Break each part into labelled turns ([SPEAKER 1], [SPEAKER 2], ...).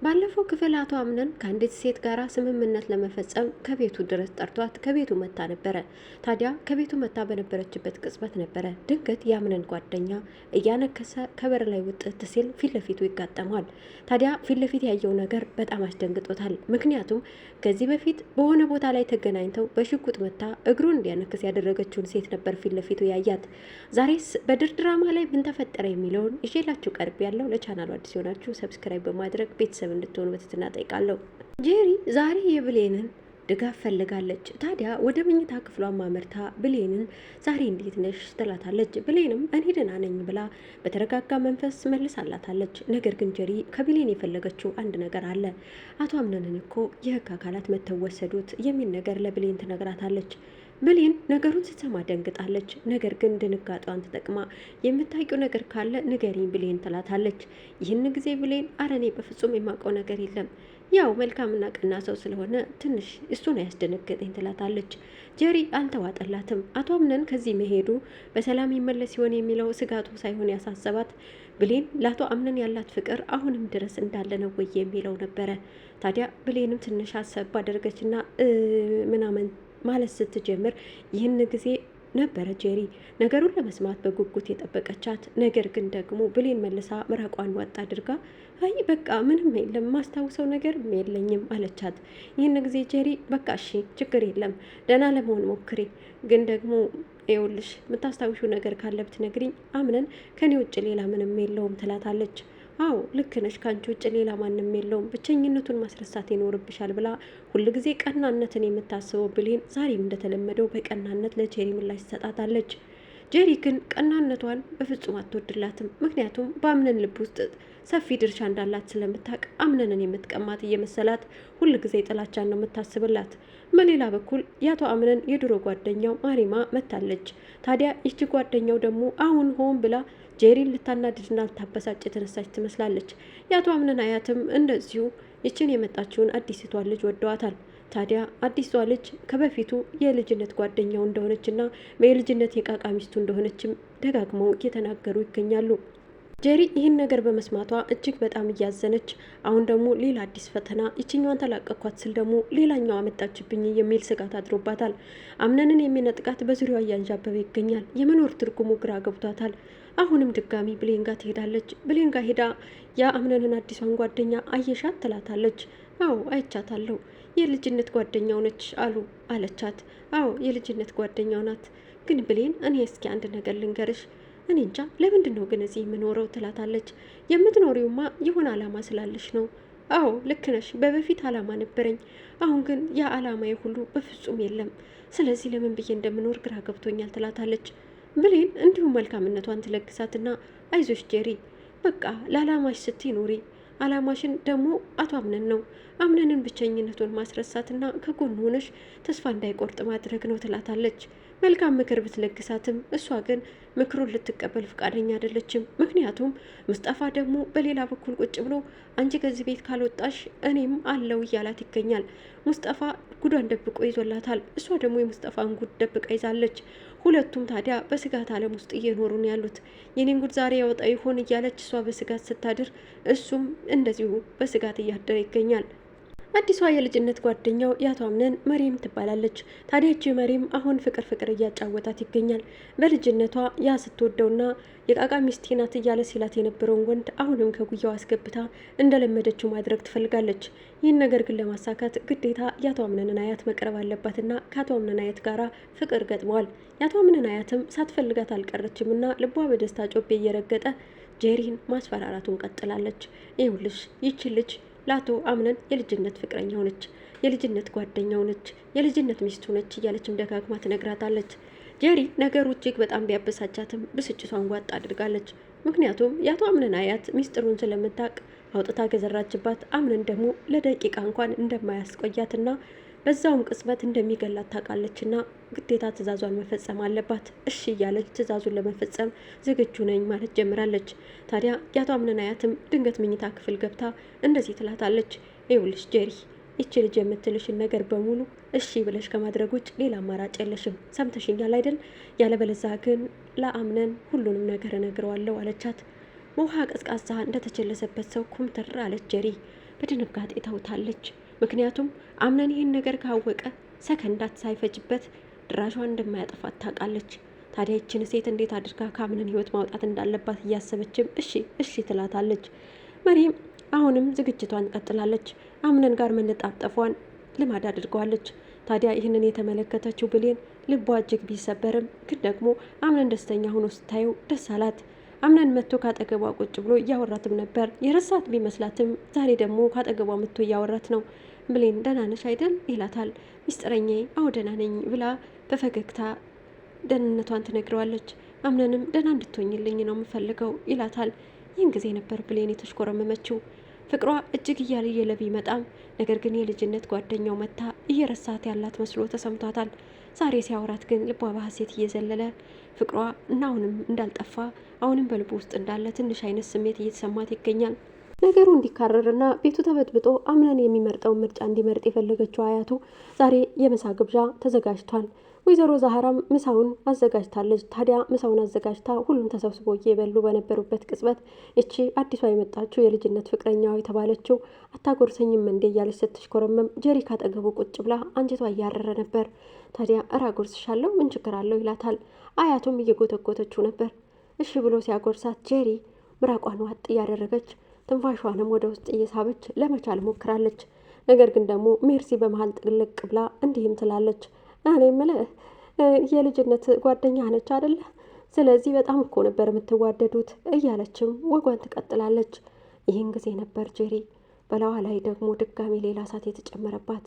[SPEAKER 1] ባለፈው ክፍል አቶ አምነን ከአንዲት ሴት ጋር ስምምነት ለመፈጸም ከቤቱ ድረስ ጠርቷት ከቤቱ መታ ነበረ። ታዲያ ከቤቱ መታ በነበረችበት ቅጽበት ነበረ ድንገት የአምነን ጓደኛ እያነከሰ ከበር ላይ ውጥት ሲል ፊት ለፊቱ ይጋጠመዋል። ታዲያ ፊት ለፊት ያየው ነገር በጣም አስደንግጦታል። ምክንያቱም ከዚህ በፊት በሆነ ቦታ ላይ ተገናኝተው በሽጉጥ መታ እግሩን እንዲያነክስ ያደረገችውን ሴት ነበር ፊት ለፊቱ ያያት። ዛሬስ በድር ድራማ ላይ ምን ተፈጠረ የሚለውን ይዤላችሁ ቀርብ ያለው። ለቻናሉ አዲስ የሆናችሁ ሰብስክራይብ በማድረግ ቤተሰብ እንድትሆኑ በትህትና ጠይቃለሁ። ጄሪ ዛሬ የብሌንን ድጋፍ ፈልጋለች። ታዲያ ወደ መኝታ ክፍሏ ማመርታ ብሌንን ዛሬ እንዴት ነሽ ትላታለች። ብሌንም እኔ ደህና ነኝ ብላ በተረጋጋ መንፈስ መልሳላታለች። ነገር ግን ጄሪ ከብሌን የፈለገችው አንድ ነገር አለ። አቶ አምነንን እኮ የህግ አካላት መተው ወሰዱት የሚል ነገር ለብሌን ትነግራታለች። ብሌን ነገሩን ስትሰማ ደንግጣለች። ነገር ግን ድንጋጧን ተጠቅማ የምታውቂው ነገር ካለ ንገሪኝ ብሌን ትላታለች። ይህን ጊዜ ብሌን አረኔ በፍጹም የማውቀው ነገር የለም፣ ያው መልካምና ቀና ሰው ስለሆነ ትንሽ እሱን ያስደነገጠኝ ትላታለች። ጄሪ አልተዋጠላትም። አቶ አምነን ከዚህ መሄዱ በሰላም ይመለስ ሲሆን የሚለው ስጋቱ ሳይሆን ያሳሰባት ብሌን ለአቶ አምነን ያላት ፍቅር አሁንም ድረስ እንዳለ ነው ወይ የሚለው ነበረ። ታዲያ ብሌንም ትንሽ አሰብ ባደረገችና ምናምን ማለት ስትጀምር ይህን ጊዜ ነበረ ጄሪ ነገሩን ለመስማት በጉጉት የጠበቀቻት። ነገር ግን ደግሞ ብሌን መልሳ ምራቋን ዋጥ አድርጋ አይ በቃ ምንም የለም ማስታውሰው ነገር የለኝም አለቻት። ይህን ጊዜ ጄሪ በቃ እሺ ችግር የለም ደህና ለመሆን ሞክሬ፣ ግን ደግሞ ይኸውልሽ የምታስታውሹ ነገር ካለ ብትነግሪኝ፣ አምነን ከኔ ውጭ ሌላ ምንም የለውም ትላታለች። አዎ ልክ ነሽ፣ ካንቺ ውጭ ሌላ ማንም የለውም፣ ብቸኝነቱን ማስረሳት ይኖርብሻል ብላ ሁልጊዜ ቀናነትን የምታስበው ብሌን ዛሬም እንደተለመደው በቀናነት ለጄሪ ምላሽ ትሰጣታለች። ጄሪ ግን ቀናነቷን በፍጹም አትወድላትም። ምክንያቱም በአምነን ልብ ውስጥ ሰፊ ድርሻ እንዳላት ስለምታውቅ አምነንን የምትቀማት እየመሰላት ሁልጊዜ ጥላቻን ነው የምታስብላት። በሌላ በኩል የአቶ አምነን የድሮ ጓደኛው ማሪማ መታለች። ታዲያ ይቺ ጓደኛው ደግሞ አሁን ሆን ብላ ጄሪን ልታናድድና ልታበሳጭ የተነሳች ትመስላለች። የአቶ አምነን አያትም እንደዚሁ ይችን የመጣችውን አዲስቷን ልጅ ወደዋታል። ታዲያ አዲሷ ልጅ ከበፊቱ የልጅነት ጓደኛው እንደሆነችና በየልጅነት የቃቃ ሚስቱ እንደሆነችም ደጋግመው እየተናገሩ ይገኛሉ። ጄሪ ይህን ነገር በመስማቷ እጅግ በጣም እያዘነች፣ አሁን ደግሞ ሌላ አዲስ ፈተና፣ ይችኛዋን ተላቀኳት ስል ደግሞ ሌላኛው አመጣችብኝ የሚል ስጋት አድሮባታል። አምነንን የሚነጥቃት በዙሪያዋ እያንዣበበ ይገኛል። የመኖር ትርጉሙ ግራ ገብቷታል። አሁንም ድጋሚ ብሌን ጋር ትሄዳለች። ብሌን ጋር ሄዳ የአምነንን አዲሷን ጓደኛ አየሻት ትላታለች። አዎ አይቻታለሁ፣ የልጅነት ጓደኛው ነች አለቻት። አዎ የልጅነት ጓደኛው ናት። ግን ብሌን እኔ እስኪ አንድ ነገር ልንገርሽ፣ እኔ እንጃ ለምንድን ነው ግን እዚህ የምኖረው ትላታለች። የምትኖሪውማ የሆነ አላማ ስላለሽ ነው። አዎ ልክ ነሽ፣ በበፊት አላማ ነበረኝ፣ አሁን ግን ያ አላማዬ ሁሉ በፍጹም የለም። ስለዚህ ለምን ብዬ እንደምኖር ግራ ገብቶኛል ትላታለች። ብሌን እንዲሁም መልካምነቷን ትለግሳትና አይዞሽ ጄሪ፣ በቃ ለአላማሽ ስትይ ኑሪ፣ አላማሽን ደግሞ አቶ አምነን ነው። አምነንን ብቸኝነቱን ማስረሳትና ከጎን ሆነሽ ተስፋ እንዳይቆርጥ ማድረግ ነው ትላታለች። መልካም ምክር ብትለግሳትም እሷ ግን ምክሩን ልትቀበል ፍቃደኛ አይደለችም። ምክንያቱም ሙስጠፋ ደግሞ በሌላ በኩል ቁጭ ብሎ አንቺ ከዚህ ቤት ካልወጣሽ እኔም አለው እያላት ይገኛል። ሙስጠፋ ጉዷን ደብቆ ይዞላታል፣ እሷ ደግሞ የሙስጠፋን ጉድ ደብቃ ይዛለች። ሁለቱም ታዲያ በስጋት ዓለም ውስጥ እየኖሩ ነው ያሉት። የኔን ጉድ ዛሬ ያወጣ ይሆን እያለች እሷ በስጋት ስታድር፣ እሱም እንደዚሁ በስጋት እያደረ ይገኛል። አዲሷ የልጅነት ጓደኛው የአቶ አምነን መሪም ትባላለች። ታዲያ እቺ መሪም አሁን ፍቅር እያጫወታት ይገኛል። በልጅነቷ ያ ስትወደውና የቃቃ ሚስቴ ናት እያለ ሲላት የነበረውን ወንድ አሁንም ከጉያው አስገብታ እንደለመደችው ማድረግ ትፈልጋለች። ይህን ነገር ግን ለማሳካት ግዴታ የአቶ አምነንን አያት መቅረብ አለባትና ከአቶ አምነን አያት ጋራ ፍቅር ገጥመዋል። የአቶ አምነን አያትም ሳትፈልጋት አልቀረችም እና ልቧ በደስታ ጮቤ እየረገጠ ጄሪን ማስፈራራቱን ቀጥላለች። ይኸውልሽ ይቺ ልጅ ለአቶ አምነን የልጅነት ፍቅረኛው ነች፣ የልጅነት ጓደኛው ነች፣ የልጅነት ሚስቱ ነች እያለችም ደጋግማ ትነግራታለች። ጄሪ ነገሩ እጅግ በጣም ቢያበሳጫትም ብስጭቷን ዋጥ አድርጋለች። ምክንያቱም የአቶ አምነን አያት ሚስጥሩን ስለምታውቅ አውጥታ ገዘራችባት። አምነን ደግሞ ለደቂቃ እንኳን እንደማያስቆያትና በዛውም ቅጽበት እንደሚገላት ታውቃለችና ግዴታ ትዕዛዟን መፈጸም አለባት። እሺ እያለች ትዕዛዙን ለመፈጸም ዝግጁ ነኝ ማለት ጀምራለች። ታዲያ የአቶ አምነን አያትም ድንገት መኝታ ክፍል ገብታ እንደዚህ ትላታለች። ይኸውልሽ ጄሪ፣ ይቺ ልጅ የምትልሽን ነገር በሙሉ እሺ ብለሽ ከማድረግ ውጭ ሌላ አማራጭ የለሽም። ሰምተሽኛል አይደል? ያለበለዚያ ግን ለአምነን ሁሉንም ነገር እነግረዋለሁ አለቻት። በውሃ ቀዝቃዛ እንደተቸለሰበት ሰው ኩምትር አለች ጄሪ። በድንጋጤ ታውታለች። ምክንያቱም አምነን ይህን ነገር ካወቀ ሰከንዳት ሳይፈጅበት ድራሿን እንደማያጠፋት ታውቃለች። ታዲያ ይችን ሴት እንዴት አድርጋ ከአምነን ህይወት ማውጣት እንዳለባት እያሰበችም እሺ ትላታለች። መሪም አሁንም ዝግጅቷን ቀጥላለች። አምነን ጋር መነጣጠፏን ልማድ አድርገዋለች። ታዲያ ይህንን የተመለከተችው ብሌን ልቧ እጅግ ቢሰበርም ግን ደግሞ አምነን ደስተኛ ሆኖ ስታየው ደስ አላት። አምነን መጥቶ ካጠገቧ ቁጭ ብሎ እያወራትም ነበር። የረሳት ቢመስላትም ዛሬ ደግሞ ካጠገቧ መጥቶ እያወራት ነው። ብሌን ደህና ነሽ አይደል ይላታል። ሚስጥረኛዬ አዎ ደህና ነኝ ብላ በፈገግታ ደህንነቷን ትነግረዋለች። አምነንም ደህና እንድትሆኝልኝ ነው የምፈልገው ይላታል። ይህን ጊዜ ነበር ብሌን የተሽኮረመመችው። ፍቅሯ እጅግ እያለ ቢመጣም ነገር ግን የልጅነት ጓደኛው መታ እየረሳት ያላት መስሎ ተሰምቷታል። ዛሬ ሲያወራት ግን ልቧ በሐሴት እየዘለለ ፍቅሯ እና አሁንም እንዳልጠፋ አሁንም በልቡ ውስጥ እንዳለ ትንሽ አይነት ስሜት እየተሰማት ይገኛል። ነገሩ እንዲካረርና ቤቱ ተበጥብጦ አምነን የሚመርጠውን ምርጫ እንዲመርጥ የፈለገችው አያቱ ዛሬ የምሳ ግብዣ ተዘጋጅቷል። ወይዘሮ ዛህራም ምሳውን አዘጋጅታለች። ታዲያ ምሳውን አዘጋጅታ ሁሉም ተሰብስቦ እየበሉ በነበሩበት ቅጽበት እቺ አዲሷ የመጣችው የልጅነት ፍቅረኛዋ የተባለችው አታጎርሰኝም እንዴ እያለች ስትሽኮረመም ጀሪ ካጠገቡ ቁጭ ብላ አንጀቷ እያረረ ነበር። ታዲያ እራ ጎርስሻለሁ ምን ችግር አለው ይላታል። አያቱም እየጎተጎተችው ነበር። እሺ ብሎ ሲያጎርሳት ጀሪ ምራቋን ዋጥ እያደረገች ትንፋሿንም ወደ ውስጥ እየሳበች ለመቻል ሞክራለች። ነገር ግን ደግሞ ሜርሲ በመሀል ጥልቅ ብላ እንዲህም ትላለች። እኔ የምልህ የልጅነት ጓደኛ ነች አደለ? ስለዚህ በጣም እኮ ነበር የምትዋደዱት እያለችም ወጓን ትቀጥላለች። ይህን ጊዜ ነበር ጄሪ በላዋ ላይ ደግሞ ድጋሚ ሌላ እሳት የተጨመረባት።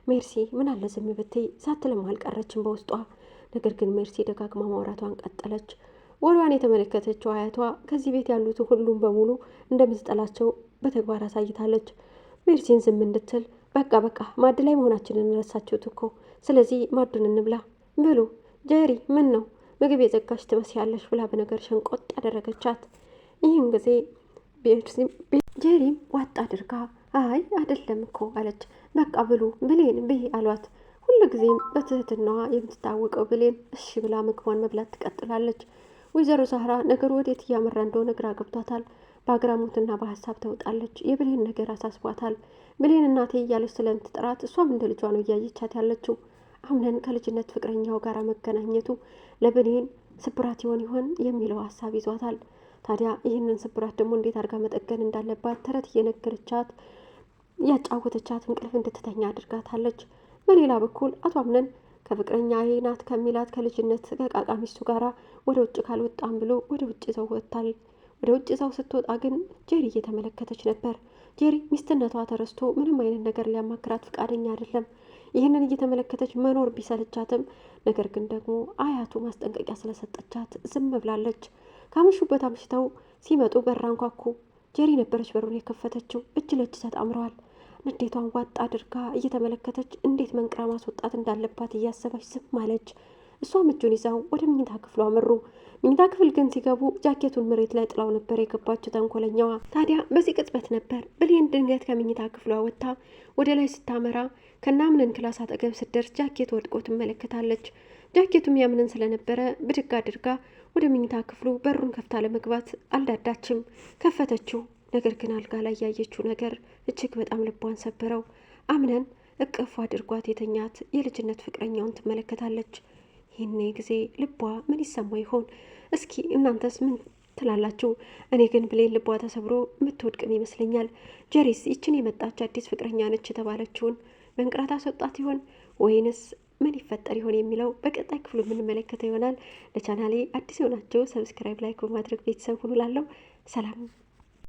[SPEAKER 1] ሜርሲ ምን አለ ዝም ብትይ ሳትልም አልቀረችም በውስጧ። ነገር ግን ሜርሲ ደጋግማ ማውራቷን ቀጠለች። ወሯን የተመለከተችው አያቷ ከዚህ ቤት ያሉት ሁሉም በሙሉ እንደምትጠላቸው በተግባር አሳይታለች። ሜርሲን ዝም እንድትል በቃ ማድ ላይ መሆናችንን ረሳችሁት እኮ ስለዚህ ማዱን እንብላ ብሉ። ጄሪ ምን ነው ምግብ የዘጋሽ ትመስያለሽ ብላ በነገር ሸንቆጥ አደረገቻት። ይህን ጊዜ ጄሪም ዋጥ አድርጋ አይ አይደለም እኮ አለች። በቃ ብሉ ብሌን ብይ አሏት። ሁሉ ጊዜም በትህትናዋ የምትታወቀው ብሌን እሺ ብላ ምግቧን መብላት ትቀጥላለች። ወይዘሮ ዛህራ ነገሩ ወዴት እያመራ እንደሆነ ግራ ገብቷታል። በአግራሞትና በሀሳብ ተውጣለች። የብሌን ነገር አሳስቧታል። ብሌን እናቴ እያለች ስለምትጠራት እሷም እንደ ልጇ ነው እያየቻት ያለችው። አምነን ከልጅነት ፍቅረኛው ጋር መገናኘቱ ለብሌን ስብራት ይሆን የሚለው ሀሳብ ይዟታል። ታዲያ ይህንን ስብራት ደግሞ እንዴት አድርጋ መጠገን እንዳለባት ተረት እየነገረቻት ያጫወተቻት እንቅልፍ እንድትተኛ አድርጋታለች። በሌላ በኩል አቶ አምነን ከፍቅረኛ ናት ከሚላት ከልጅነት ከቃቃ ሚስቱ ጋራ ወደ ውጭ ካልወጣም ብሎ ወደ ውጭ ይዘው ወጥታል። ወደ ውጭ ይዘው ስትወጣ ግን ጄሪ እየተመለከተች ነበር። ጄሪ ሚስትነቷ ተረስቶ ምንም አይነት ነገር ሊያማክራት ፈቃደኛ አይደለም። ይህንን እየተመለከተች መኖር ቢሰለቻትም ነገር ግን ደግሞ አያቱ ማስጠንቀቂያ ስለሰጠቻት ዝም ብላለች። ካመሹበት አምሽተው ሲመጡ በር አንኳኩ። ጄሪ ነበረች በሩን የከፈተችው። እጅ ለእጅ ተጣምረዋል። ንዴቷን ዋጥ አድርጋ እየተመለከተች እንዴት መንቅራ ማስወጣት እንዳለባት እያሰበች ዝም አለች። እሷም እጁን ይዛው ወደ መኝታ ክፍሉ አመሩ። መኝታ ክፍል ግን ሲገቡ ጃኬቱን መሬት ላይ ጥላው ነበር የገባችው ተንኮለኛዋ። ታዲያ በዚህ ቅጽበት ነበር ብሌን ድንገት ከመኝታ ክፍሏ ወጥታ ወደ ላይ ስታመራ ከናምንን ክላስ አጠገብ ስትደርስ ጃኬት ወድቆ ትመለከታለች። ጃኬቱም ያምንን ስለነበረ ብድግ አድርጋ ወደ መኝታ ክፍሉ በሩን ከፍታ ለመግባት አልዳዳችም። ከፈተችው። ነገር ግን አልጋ ላይ ያየችው ነገር እጅግ በጣም ልቧን ሰበረው። አምነን እቅፍ አድርጓት የተኛት የልጅነት ፍቅረኛውን ትመለከታለች። ይህኔ ጊዜ ልቧ ምን ይሰማ ይሆን? እስኪ እናንተስ ምን ትላላችሁ? እኔ ግን ብሌን ልቧ ተሰብሮ የምትወድቅም ይመስለኛል። ጀሪስ ይችን የመጣች አዲስ ፍቅረኛ ነች የተባለችውን መንቅራት አስወጣት ይሆን ወይንስ ምን ይፈጠር ይሆን የሚለው በቀጣይ ክፍሉ የምንመለከተው ይሆናል። ለቻናሌ አዲስ የሆናችሁ ሰብስክራይብ፣ ላይክ በማድረግ ቤተሰብ ሁኑ። ላለው ሰላም